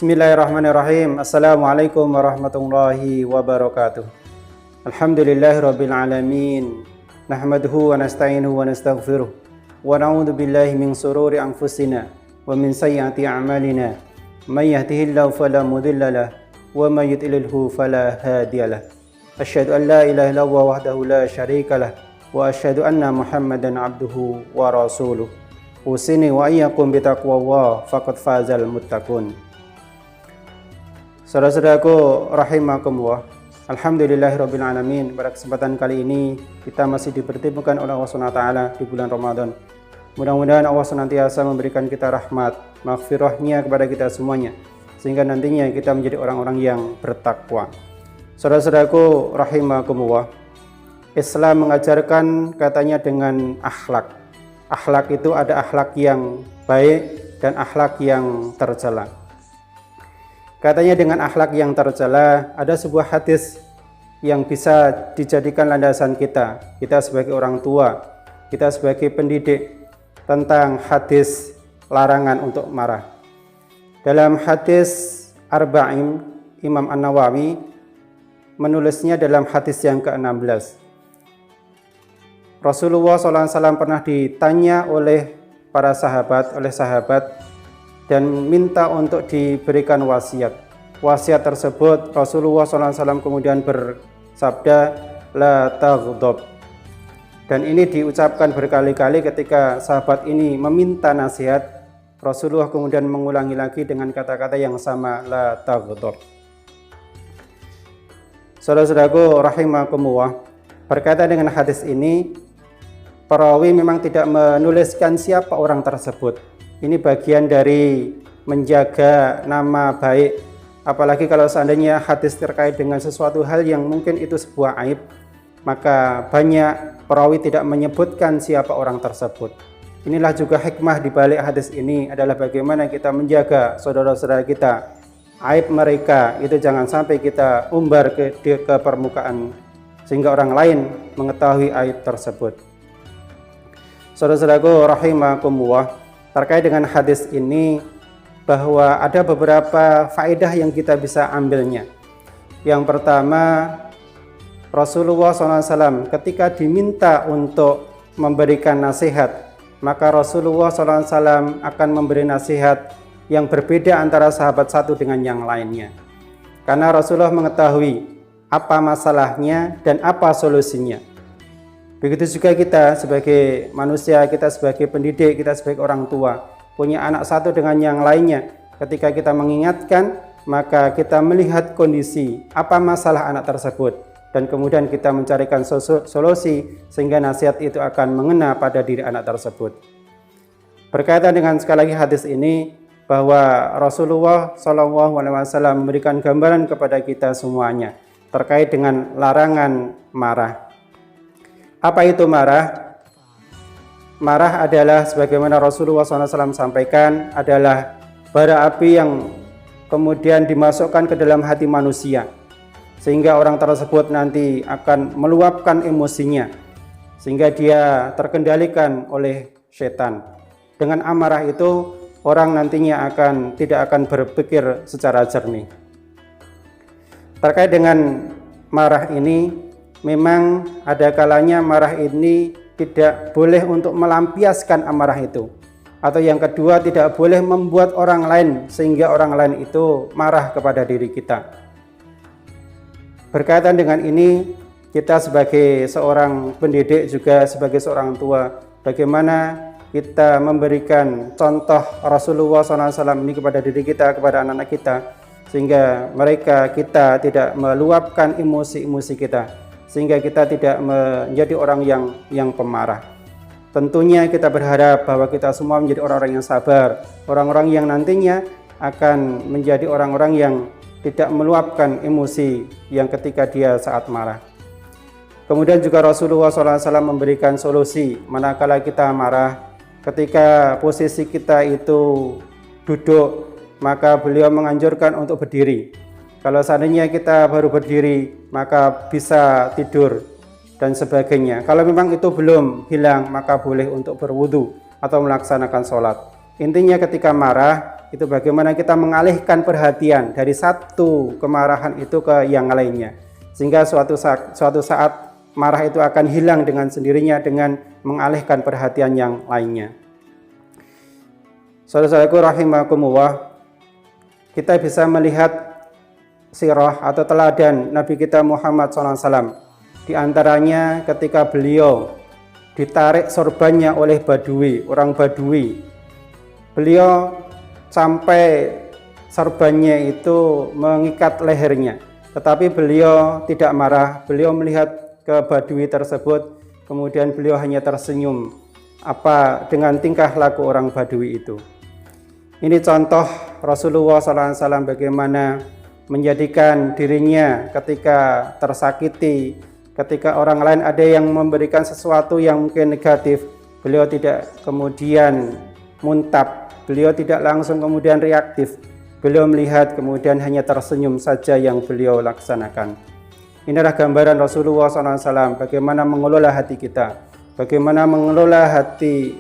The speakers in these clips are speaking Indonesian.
Bismillahirrahmanirrahim. Assalamualaikum warahmatullahi wabarakatuh. Alhamdulillahirabbil alamin. Nahmaduhu wa nasta'inuhu wa nastaghfiruh. Wa na'udzu billahi min shururi anfusina wa min sayyiati a'malina. May yahdihillahu fala mudilla lahu wa may yudlilhu fala hadiyalah. Asyhadu an la ilaha illallah wahdahu la syarika lah wa asyhadu anna Muhammadan abduhu wa rasuluh. Usini wa iyyakum bitaqwallah faqad fazal muttaqun. Saudara-saudaraku rahimakumullah. Alhamdulillahirabbil alamin. Pada kesempatan kali ini kita masih dipertemukan oleh Allah Subhanahu wa taala di bulan Ramadan. Mudah-mudahan Allah senantiasa memberikan kita rahmat, maghfirahnya kepada kita semuanya, sehingga nantinya kita menjadi orang-orang yang bertakwa. Saudara-saudaraku rahimakumullah. Islam mengajarkan katanya dengan akhlak. Akhlak itu ada akhlak yang baik dan akhlak yang tercela. Katanya dengan akhlak yang tercela, ada sebuah hadis yang bisa dijadikan landasan kita sebagai orang tua, kita sebagai pendidik, tentang hadis larangan untuk marah. Dalam hadis Arba'in, Imam An-Nawawi menulisnya dalam hadis yang ke-16. Rasulullah SAW pernah ditanya oleh sahabat dan minta untuk diberikan wasiat. Wasiat tersebut Rasulullah SAW kemudian bersabda, la taghdab. Dan ini diucapkan berkali-kali ketika sahabat ini meminta nasihat. Rasulullah kemudian mengulangi lagi dengan kata-kata yang sama, la taghdab. Saudara-saudaraku rahimakumullah, berkaitan dengan hadis ini, perawi memang tidak menuliskan siapa orang tersebut. Ini bagian dari menjaga nama baik, apalagi kalau seandainya hadis terkait dengan sesuatu hal yang mungkin itu sebuah aib, maka banyak perawi tidak menyebutkan siapa orang tersebut. Inilah juga hikmah di balik hadis ini, adalah bagaimana kita menjaga saudara-saudara kita, aib mereka itu jangan sampai kita umbar ke permukaan sehingga orang lain mengetahui aib tersebut. Saudara-saudaraku rahimakumullah, terkait dengan hadis ini bahwa ada beberapa faedah yang kita bisa ambilnya. Yang pertama, Rasulullah SAW ketika diminta untuk memberikan nasihat, maka Rasulullah SAW akan memberi nasihat yang berbeda antara sahabat satu dengan yang lainnya. Karena Rasulullah mengetahui apa masalahnya dan apa solusinya. Begitu juga kita sebagai manusia, kita sebagai pendidik, kita sebagai orang tua, punya anak satu dengan yang lainnya. Ketika kita mengingatkan, maka kita melihat kondisi apa masalah anak tersebut, dan kemudian kita mencarikan solusi sehingga nasihat itu akan mengena pada diri anak tersebut. Berkaitan dengan sekali lagi hadis ini, bahwa Rasulullah SAW memberikan gambaran kepada kita semuanya terkait dengan larangan marah. Apa itu marah? Marah adalah sebagaimana Rasulullah SAW sampaikan, adalah bara api yang kemudian dimasukkan ke dalam hati manusia, sehingga orang tersebut nanti akan meluapkan emosinya, sehingga dia terkendalikan oleh setan. Dengan amarah itu, orang nantinya tidak akan berpikir secara jernih. Terkait dengan marah ini, memang ada kalanya marah ini tidak boleh untuk melampiaskan amarah itu. Atau yang kedua, tidak boleh membuat orang lain sehingga orang lain itu marah kepada diri kita. Berkaitan dengan ini, kita sebagai seorang pendidik juga sebagai seorang tua, bagaimana kita memberikan contoh Rasulullah SAW ini kepada diri kita, kepada anak-anak kita, sehingga kita tidak meluapkan emosi-emosi kita, sehingga kita tidak menjadi orang yang pemarah. Tentunya kita berharap bahwa kita semua menjadi orang-orang yang sabar, orang-orang yang nantinya akan menjadi orang-orang yang tidak meluapkan emosi yang ketika dia saat marah. Kemudian juga Rasulullah SAW memberikan solusi manakala kita marah. Ketika posisi kita itu duduk, maka beliau menganjurkan untuk berdiri. Kalau seandainya kita baru berdiri, maka bisa tidur dan sebagainya. Kalau memang itu belum hilang, maka boleh untuk berwudu atau melaksanakan sholat. Intinya ketika marah itu bagaimana kita mengalihkan perhatian dari satu kemarahan itu ke yang lainnya, sehingga suatu saat marah itu akan hilang dengan sendirinya dengan mengalihkan perhatian yang lainnya. Saudara-saudaraku rahimakumullah, kita bisa melihat sirah atau teladan Nabi kita Muhammad SAW. Di antaranya ketika beliau ditarik sorbannya oleh Badui, orang Badui. Beliau sampai sorbannya itu mengikat lehernya, tetapi beliau tidak marah. Beliau melihat ke Badui tersebut, kemudian beliau hanya tersenyum dengan tingkah laku orang Badui itu. Ini contoh Rasulullah SAW bagaimana menjadikan dirinya ketika tersakiti, ketika orang lain ada yang memberikan sesuatu yang mungkin negatif, beliau tidak kemudian muntab, beliau tidak langsung kemudian reaktif, beliau melihat kemudian hanya tersenyum saja yang beliau laksanakan. Inilah gambaran Rasulullah SAW bagaimana mengelola hati kita, bagaimana mengelola hati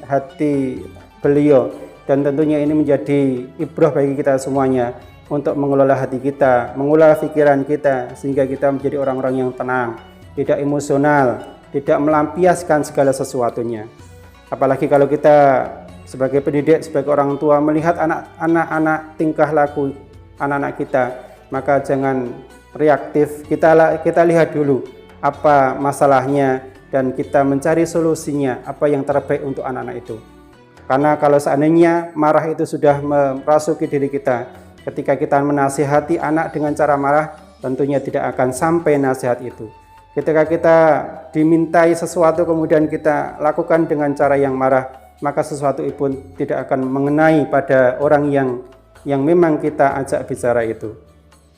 beliau, dan tentunya ini menjadi ibrah bagi kita semuanya untuk mengelola hati kita, mengelola pikiran kita, sehingga kita menjadi orang-orang yang tenang, tidak emosional, tidak melampiaskan segala sesuatunya. Apalagi kalau kita sebagai pendidik, sebagai orang tua melihat anak-anak tingkah laku anak-anak kita, maka jangan reaktif. Kita lihat dulu apa masalahnya dan kita mencari solusinya, apa yang terbaik untuk anak-anak itu. Karena kalau seandainya marah itu sudah merasuki diri kita, ketika kita menasihati anak dengan cara marah, tentunya tidak akan sampai nasihat itu. Ketika kita dimintai sesuatu kemudian kita lakukan dengan cara yang marah, maka sesuatu pun tidak akan mengenai pada orang yang memang kita ajak bicara itu.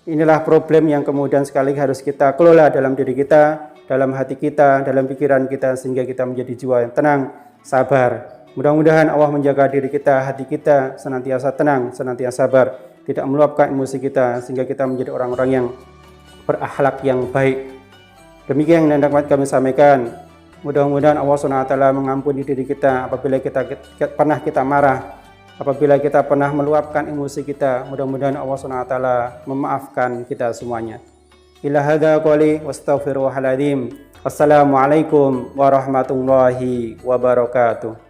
Inilah problem yang kemudian sekali harus kita kelola dalam diri kita, dalam hati kita, dalam pikiran kita, sehingga kita menjadi jiwa yang tenang, sabar. Mudah-mudahan Allah menjaga diri kita, hati kita senantiasa tenang, senantiasa sabar, tidak meluapkan emosi kita, sehingga kita menjadi orang-orang yang berakhlak yang baik. Demikian yang dapat kami sampaikan. Mudah-mudahan Allah SWT mengampuni diri kita apabila pernah kita marah, apabila kita pernah meluapkan emosi kita. Mudah-mudahan Allah SWT memaafkan kita semuanya. Ila hadza qouli wastaghfirullahaladzim. Wassalamualaikum warahmatullahi wabarakatuh.